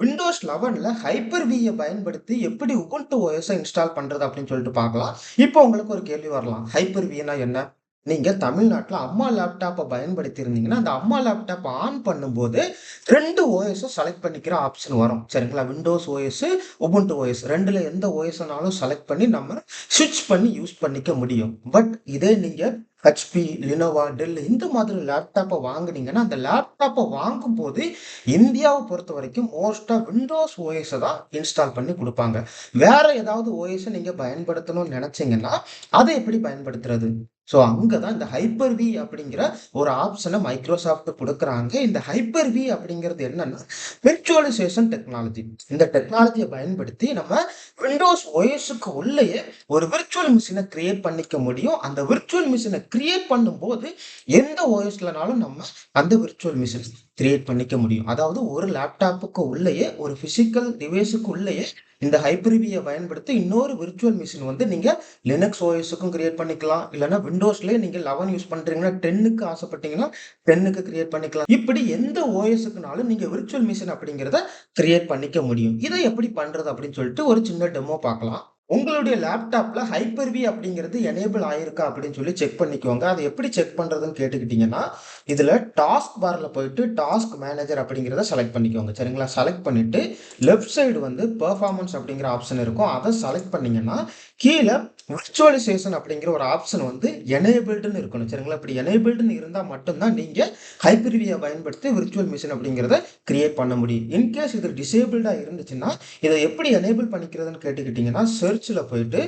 Windows 11ல ஹைப்பர்-விய பயன்படுத்தி எப்படி Ubuntu ஓஎஸ install பண்றது அப்படின்னு சொல்லிட்டு பார்க்கலாம். இப்போ உங்களுக்கு ஒரு கேள்வி வரலாம். ஹைப்பர்-வினா என்ன? நீங்க தமிழ்நாட்டுல அம்மா லேப்டாப்ப பயன்படுத்தி இருந்தீங்கன்னா, அந்த அம்மா லேப்டாப்ப ஆன் பண்ணும்போது 2 ஓஎஸ செலக்ட் பண்ணிக்கிற ஆப்ஷன் வரும். சரிங்களா? விண்டோஸ் ஓஎஸ், உபுண்டு ஓஎஸ் 2ல எந்த ஓஎஸ்னாலும் செலக்ட் பண்ணி நம்ம ஸ்விட்ச் பண்ணி யூஸ் பண்ணிக்க முடியும். பட் இதே நீங்க HP, Lenovo, Dell இந்த மாதிரி லேப்டாப்ப வாங்குனீங்கன்னா, அந்த லேப்டாப்ப வாங்கும்போது இந்தியாவ பொறுத்தவரைக்கும் மோஸ்ட்டா விண்டோஸ் ஓஎஸ தான் இன்ஸ்டால் பண்ணி குடுப்பாங்க. வேற ஏதாவது ஓஎஸ நீங்க பயன்படுத்தணும்னு நெனச்சீங்கன்னா, அத எப்படி பயன்படுத்துறது? ஸோ அங்க தான் இந்த ஹைப்பர்-வி அப்படிங்கிற ஒரு ஆப்ஷன மைக்ரோசாஃப்ட் குடுக்குறாங்க. இந்த ஹைப்பர்-வி அப்படிங்கிறது என்னன்னா, விர்ச்சுவலைசேஷன் டெக்னாலஜி. இந்த டெக்னாலஜிய பயன்படுத்தி நம்ம விண்டோஸ் ஓஎஸ்க்கு உள்ளேயே ஒரு விர்ச்சுவல் மிஷின கிரியேட் பண்ணிக்க முடியும். அந்த விர்ச்சுவல் மிஷின கிரியேட் பண்ணும்போது, எந்த ஓஎஸ்லனாலும் நம்ம அந்த விர்ச்சுவல் மிஷின் கிரியேட் பண்ணிக்க முடியும். அதாவது ஒரு லேப்டாப்புக்கு உள்ளேயே, ஒரு பிசிக்கல் டிவைஸுக்கு உள்ளேயே இந்த ஹைப்பர்-விய பயன்படுத்தி இன்னொரு விர்ச்சுவல் மிஷின் வந்து நீங்க லினக்ஸ் ஓஎஸ்க்கும் கிரியேட் பண்ணிக்கலாம். இல்லன்னா விண்டோஸ்லயே நீங்க 11 யூஸ் பண்றீங்கன்னா 10க்கு ஆசைப்பட்டீங்கன்னா 10க்கு கிரியேட் பண்ணிக்கலாம். இப்படி எந்த ஓஎஸ்க்குனாலும் நீங்க விர்ச்சுவல் மிஷின் அப்படிங்கிறத கிரியேட் பண்ணிக்க முடியும். இத எப்படி பண்றது அப்படின்னு சொல்லிட்டு ஒரு சின்ன டெமோ பார்க்கலாம். உங்களுடைய லேப்டாப்ல ஹைப்பர்-வி அப்படிங்கிறது எனேபிள் ஆயிருக்கா அப்படின்னு சொல்லி செக் பண்ணிக்கோங்க. அத எப்படி செக் பண்றதுன்னு கேட்டுக்கிட்டீங்கன்னா, இதுல டாஸ்க் பார்ல போயிட்டு டாஸ்க் மேனேஜர் அப்படிங்கிறத செலக்ட் பண்ணிக்கோங்க. சரிங்களா? செலக்ட் பண்ணிட்டு லெஃப்ட் சைடு வந்து பெர்ஃபார்மன்ஸ் அப்படிங்கிற ஆப்ஷன் இருக்கும். அத செலக்ட் பண்ணீங்கன்னா, கீழ விர்ச்சுவலைசேஷன் அப்படிங்கிற ஒரு ஆப்ஷன் வந்து எனேபிள்டுன்னு இருக்கணும். சரிங்களா? இப்படி எனேபிள்டுன்னு இருந்தா மட்டும் தான் நீங்க ஹைப்பர்-விய பயன்படுத்தி விர்ச்சுவல் மிஷின் அப்படிங்கிறத கிரியேட் பண்ண முடியும். இன்கேஸ் இது டிசேபிள்டா இருந்துச்சுன்னா, இத எப்படி எனேபிள் பண்ணிக்கிறதுன்னு கேட்டுக்கிட்டீங்கன்னா, செர்ச்ல போயிட்டு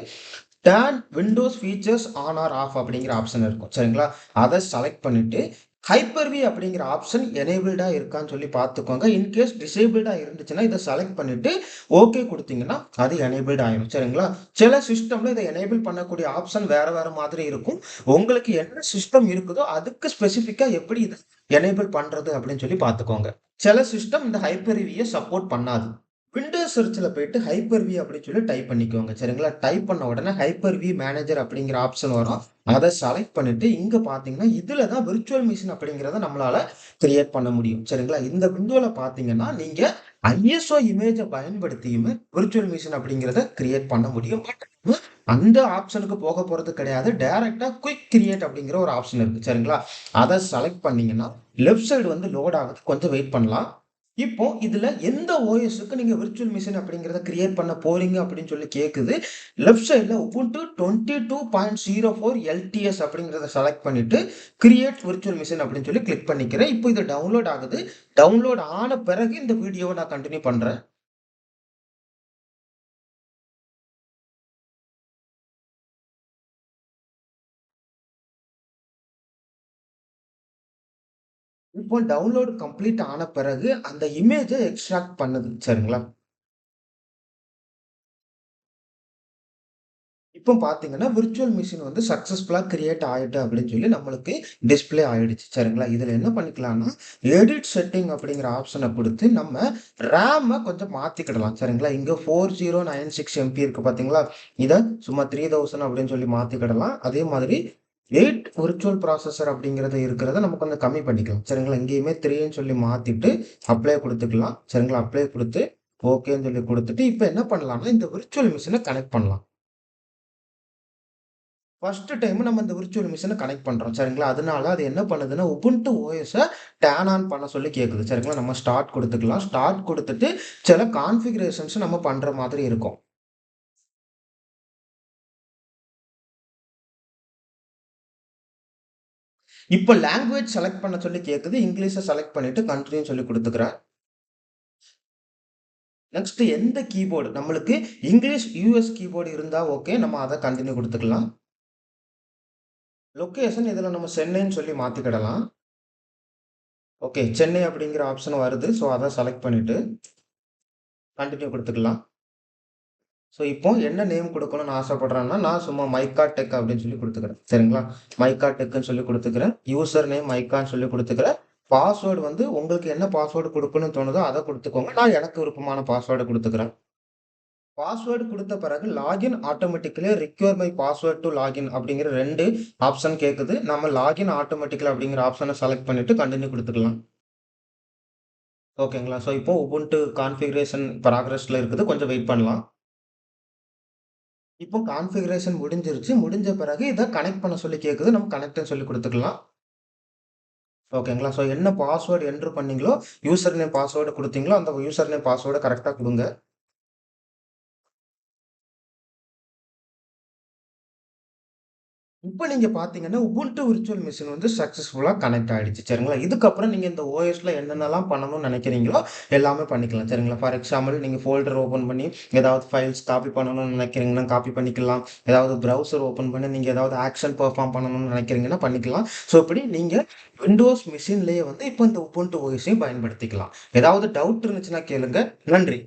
turn Windows features on or off அப்படிங்கிற ஆப்ஷன் இருக்கும். சரிங்களா? அத செலக்ட் பண்ணிட்டு ஹைப்பர்-வி அப்படிங்கிற ஆப்ஷன் எனேபிள்டா இருக்கான்னு சொல்லி பார்த்துக்கோங்க. இன்கேஸ் டிசேபிள்டா இருந்துச்சுன்னா, இத செலக்ட் பண்ணிட்டு ஓகே குடுத்தீங்கன்னா, அது எனேபிள்ட் ஆயிரும். சரிங்களா? சில சிஸ்டம்ல இத எனேபிள் பண்ணக்கூடிய ஆப்ஷன் வேற வேற மாதிரி இருக்கும். உங்களுக்கு என்ன சிஸ்டம் இருக்குதோ, அதுக்கு ஸ்பெசிஃபிக்கா எப்படி இத எனேபிள் பண்றது அப்படின்னு சொல்லி பார்த்துக்கோங்க. சில சிஸ்டம் இந்த ஹைப்பர்-விய சப்போர்ட் பண்ணாது. விண்டோஸ் சர்ச்ல போயிட்டு ஹைப்பர்-வி அப்படின்னு சொல்லி டைப் பண்ணிக்கோங்க. சரிங்களா? டைப் பண்ண உடனே ஹைப்பர்-வி மேனேஜர் அப்படிங்கிற ஆப்ஷன் வரும். அத செலக்ட் பண்ணிட்டு இங்க பார்த்தீங்கன்னா, இதுல தான் விர்ச்சுவல் மிஷின் அப்படிங்கிறத நம்மளால கிரியேட் பண்ண முடியும். சரிங்களா? இந்த விண்டோல பார்த்தீங்கன்னா, நீங்க ஐஎஸ்ஓ இமேஜ பயன்படுத்தியுமே விர்ச்சுவல் மிஷின் அப்படிங்கிறத கிரியேட் பண்ண முடியும். பட் அந்த ஆப்ஷனுக்கு போக போறது கிடையாது. டைரக்ட்டா குயிக் கிரியேட் அப்படிங்கிற ஒரு ஆப்ஷன் இருக்கு. சரிங்களா? அத செலக்ட் பண்ணீங்கன்னா, லெஃப்ட் சைடு வந்து லோட் ஆகுது. கொஞ்சம் வெயிட் பண்ணலாம். இப்போ இதுல எந்த ஓஎஸ்க்கு நீங்க விர்ச்சுவல் மிஷின் அப்படிங்கிறத கிரியேட் பண்ண போறீங்க அப்படின்னு சொல்லி கேக்குது. லெஃப்ட் சைடுல Ubuntu 22.04 LTS அப்படிங்கிறத செலக்ட் பண்ணிட்டு கிரியேட் விர்ச்சுவல் மிஷின் அப்படின்னு சொல்லி கிளிக் பண்ணிக்கிறேன். இப்போ இது டவுன்லோட் ஆகுது. டவுன்லோட் ஆன பிறகு இந்த வீடியோவை நான் கன்டின்யூ பண்றேன். இப்போ டவுன்லோட் கம்ப்ளீட் ஆன பிறகு அந்த இமேஜ எக்ஸ்ட்ராக்ட் பண்ணுது. சரிங்களா? இப்போ பார்த்தீங்கன்னா, விர்ச்சுவல் மிஷின் வந்து சக்சஸ்ஃபுல்லா கிரியேட் ஆயிட்டு அப்படின்னு சொல்லி நம்மளுக்கு டிஸ்ப்ளே ஆயிடுச்சு. சரிங்களா? இதுல என்ன பண்ணிக்கலாம்னா, எடிட் செட்டிங் அப்படிங்கிற ஆப்ஷன குடுத்து நம்ம ரேம கொஞ்சம் மாத்திக்கிடலாம். சரிங்களா? இங்க 4096 எம்பி இருக்கு பார்த்தீங்களா? இத சும்மா 3000 அப்படின்னு சொல்லி மாத்திக்கிடலாம். அதே மாதிரி 8 விர்ச்சுவல் ப்ராசஸர் அப்படிங்கிறது இருக்கிறத நம்ம கொஞ்சம் கம்மி பண்ணிக்கலாம். சரிங்களா? இங்கேயுமே 3ன்னு சொல்லி மாத்திட்டு அப்ளை குடுத்துக்கலாம். சரிங்களா? அப்ளை குடுத்து ஓகேன்னு சொல்லி குடுத்துட்டு, இப்ப என்ன பண்ணலாம்னா, இந்த விர்ச்சுவல் மிஷின கனெக்ட் பண்ணலாம். ஃபர்ஸ்ட் டைம் நம்ம இந்த விர்ச்சுவல் மிஷின கனெக்ட் பண்றோம். சரிங்களா? அதனால அது என்ன பண்ணுதுன்னா, உபுண்டு ஓஎஸ டர்ன் ஆன் பண்ண சொல்லி கேட்குது. சரிங்களா? நம்ம ஸ்டார்ட் குடுத்துக்கலாம். ஸ்டார்ட் குடுத்துட்டு சில கான்ஃபிகரேஷன்ஸ் நம்ம பண்ற மாதிரி இருக்கும். இப்போ லாங்குவேஜ் செலக்ட் பண்ண சொல்லி கேட்குது. இங்கிலீஷ செலக்ட் பண்ணிட்டு கன்டின்யூ சொல்லி குடுத்துக்கிறேன். நெக்ஸ்ட் எந்த கீபோர்டு நம்மளுக்கு இங்கிலீஷ் யுஎஸ் கீபோர்டு இருந்தா ஓகே. நம்ம அத கன்டின்யூ குடுத்துக்கலாம். லொகேஷன் இதுல நம்ம சென்னைன்னு சொல்லி மாத்திக்கிடலாம். ஓகே. சென்னை அப்படிங்கிற ஆப்ஷன் வருது. ஸோ அத செலக்ட் பண்ணிட்டு கன்டின்யூ குடுத்துக்கலாம். ஸோ இப்போ என்ன நேம் குடுக்கணும்னு ஆசைப்படுறேன்னா, நான் சும்மா மைக்கா டெக் அப்படின்னு சொல்லி குடுத்துக்கிறேன். சரிங்களா? மைக்கா டெக்ன்னு சொல்லி குடுத்துக்கிறேன். யூசர் நேம் மைக்கான்னு சொல்லி குடுத்துக்கிறேன். பாஸ்வேர்ட் வந்து உங்களுக்கு என்ன பாஸ்வேர்ட் குடுக்கணும்னு தோணுதோ அத குடுத்துக்கோங்க. நான் எனக்கு விருப்பமான பாஸ்வேர்ட குடுத்துக்கிறேன். பாஸ்வேர்ட் குடுத்த பிறகு login automatically require my password to login அப்படிங்கிற 2 ஆப்ஷன் கேட்குது. நம்ம லாகின் ஆட்டோமேட்டிக்கலி அப்படிங்கிற ஆப்ஷன செலக்ட் பண்ணிட்டு கன்டின்யூ குடுத்துக்கலாம். ஓகேங்களா? ஸோ இப்போ உபுண்டு கான்ஃபிகரேஷன் ப்ராக்ரஸ்ல இருக்குது. கொஞ்சம் வெயிட் பண்ணலாம். இப்போ கான்ஃபிகரேஷன் முடிஞ்சிருச்சு. முடிஞ்ச பிறகு இத கனெக்ட் பண்ண சொல்லி கேட்குது. நம்ம கனெக்ட்ன்னு சொல்லி குடுத்துக்கலாம். ஓகேங்களா? ஸோ என்ன பாஸ்வேர்ட் என்டர் பண்ணீங்களோ, யூசர் நேம் பாஸ்வேர்ட் குடுத்தீங்களோ, அந்த யூசர் நேம் பாஸ்வேர்ட கரெக்ட்டா குடுங்க. இப்ப நீங்க பார்த்தீங்கன்னா, உபுண்டு விர்ச்சுவல் மெஷின் வந்து சக்சஸ்ஃபுல்லா கனெக்ட் ஆயிடுச்சு. சரிங்களா? இதுக்கப்புறம் நீங்க இந்த ஓஎஸ்ல என்னென்னலாம் பண்ணணும்னு நெனைக்கிறீங்களோ, எல்லாமே பண்ணிக்கலாம். சரிங்களா? ஃபார் எக்ஸாம்பிள் நீங்க ஃபோல்டர் ஓப்பன் பண்ணி ஏதாவது ஃபைல்ஸ் காப்பி பண்ணணும்னு நெனைக்கிறீங்கன்னா, காப்பி பண்ணிக்கலாம். ஏதாவது ப்ரௌசர் ஓப்பன் பண்ணி நீங்க ஏதாவது ஆக்ஷன் பெர்ஃபார்ம் பண்ணணும்னு நெனைக்கிறீங்கன்னா பண்ணிக்கலாம். ஸோ இப்படி நீங்க விண்டோஸ் மெஷின்லயே வந்து இப்ப இந்த உபுண்டு ஓஎஸையும் பயன்படுத்திக்கலாம். ஏதாவது டவுட் இருந்துச்சுன்னா கேளுங்க. நன்றி.